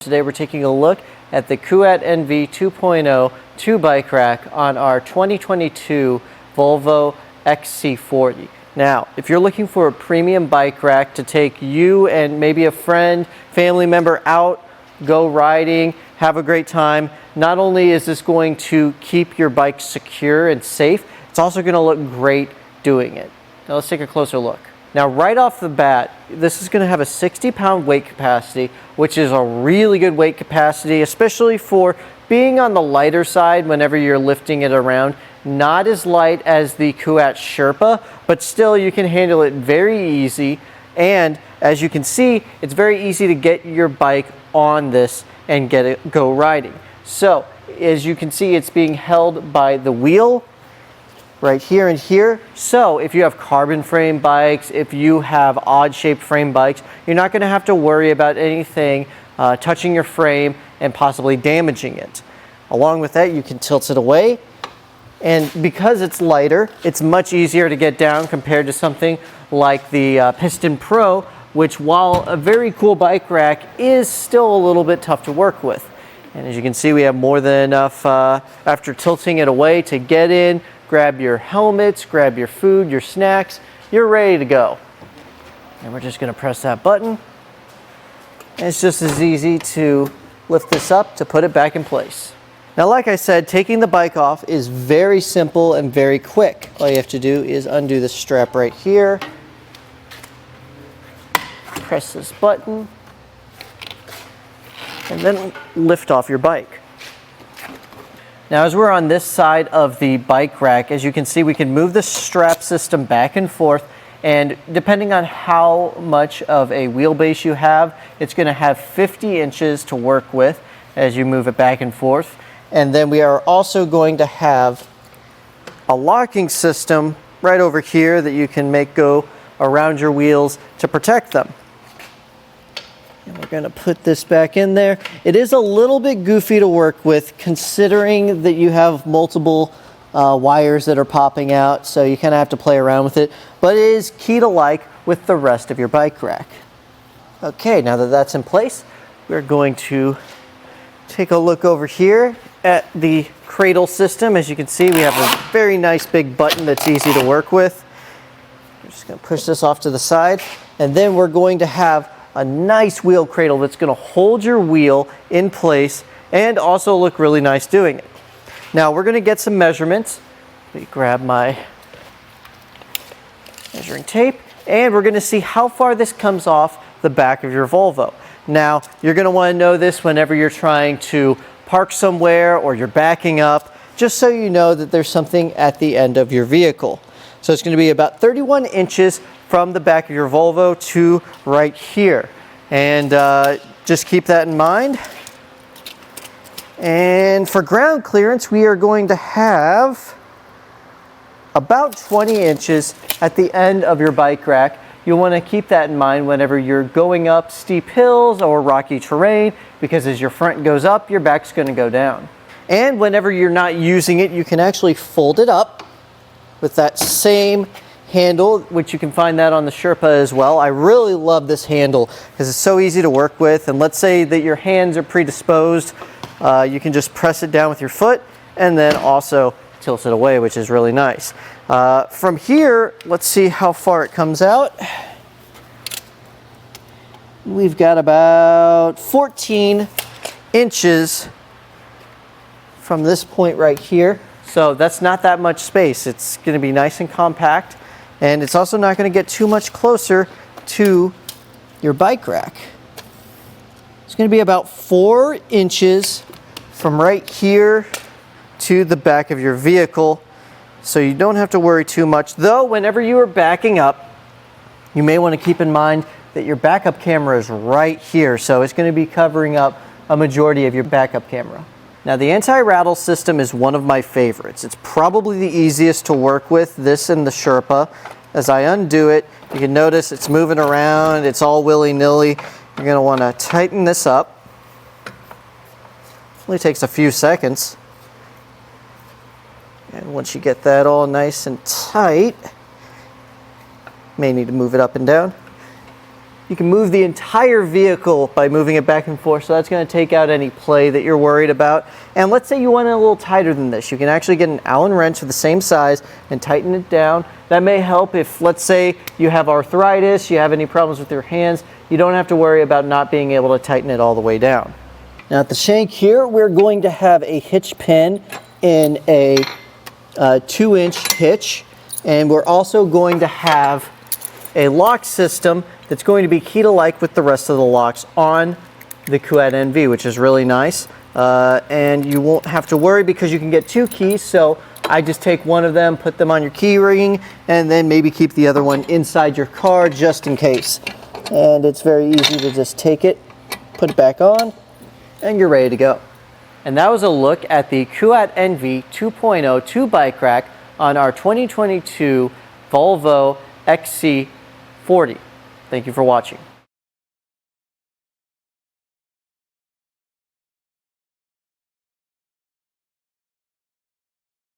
Today we're taking a look at the Kuat NV 2.0 2-bike rack on our 2022 Volvo XC40. Now, if you're looking for a premium bike rack to take you and maybe a friend, family member out, go riding, have a great time, not only is this going to keep your bike secure and safe, it's also going to look great doing it. Now let's take a closer look. Now right off the bat, this is going to have a 60-pound weight capacity, which is a really good weight capacity, especially for being on the lighter side whenever you're lifting it around. Not as light as the Kuat Sherpa, but still you can handle it very easy. And as you can see, it's very easy to get your bike on this and go riding. So as you can see, it's being held by the wheel right here and here. So if you have carbon frame bikes, if you have odd shaped frame bikes, you're not going to have to worry about anything touching your frame and possibly damaging it. Along with that, you can tilt it away, and because it's lighter, it's much easier to get down compared to something like the Piston Pro, which, while a very cool bike rack, is still a little bit tough to work with. And as you can see, we have more than enough after tilting it away to get in, grab your helmets, grab your food, your snacks, you're ready to go. And we're just going to press that button. And it's just as easy to lift this up to put it back in place. Now, like I said, taking the bike off is very simple and very quick. All you have to do is undo the strap right here, press this button, and then lift off your bike. Now, as we're on this side of the bike rack, as you can see, we can move the strap system back and forth, and depending on how much of a wheelbase you have, it's going to have 50 inches to work with as you move it back and forth. And then we are also going to have a locking system right over here that you can make go around your wheels to protect them. And we're going to put this back in there. It is a little bit goofy to work with, considering that you have multiple wires that are popping out, so you kind of have to play around with it, but it is key to like with the rest of your bike rack. Okay, now that that's in place, we're going to take a look over here at the cradle system. As you can see, we have a very nice big button that's easy to work with. I'm just going to push this off to the side, and then we're going to have a nice wheel cradle that's going to hold your wheel in place and also look really nice doing it. Now we're going to get some measurements. Let me grab my measuring tape, and we're going to see how far this comes off the back of your Volvo. Now you're going to want to know this whenever you're trying to park somewhere or you're backing up, just so you know that there's something at the end of your vehicle. So it's going to be about 31 inches from the back of your Volvo to right here. And just keep that in mind. And for ground clearance, we are going to have about 20 inches at the end of your bike rack. You'll want to keep that in mind whenever you're going up steep hills or rocky terrain, because as your front goes up, your back's going to go down. And whenever you're not using it, you can actually fold it up with that same handle, which you can find that on the Sherpa as well. I really love this handle because it's so easy to work with, and let's say that your hands are predisposed, you can just press it down with your foot and then also tilt it away, which is really nice. From here, let's see how far it comes out. We've got about 14 inches from this point right here. So that's not that much space. It's going to be nice and compact, and it's also not going to get too much closer to your bike rack. It's going to be about 4 inches from right here to the back of your vehicle, so you don't have to worry too much. Though whenever you are backing up, you may want to keep in mind that your backup camera is right here, so it's going to be covering up a majority of your backup camera. Now, the anti-rattle system is one of my favorites. It's probably the easiest to work with, this and the Sherpa. As I undo it, you can notice it's moving around, it's all willy-nilly. You're going to want to tighten this up. It only takes a few seconds. And once you get that all nice and tight, you may need to move it up and down. You can move the entire vehicle by moving it back and forth, so that's going to take out any play that you're worried about. And let's say you want it a little tighter than this. You can actually get an Allen wrench of the same size and tighten it down. That may help if, let's say, you have arthritis, you have any problems with your hands. You don't have to worry about not being able to tighten it all the way down. Now at the shank here, we're going to have a hitch pin in a 2-inch hitch, and we're also going to have a lock system that's going to be key-to-like with the rest of the locks on the Kuat NV, which is really nice. And you won't have to worry because you can get 2 keys, so I just take one of them, put them on your key ring, and then maybe keep the other one inside your car just in case. And it's very easy to just take it, put it back on, and you're ready to go. And that was a look at the Kuat NV 2.0 2-bike rack on our 2022 Volvo XC40. Thank you for watching.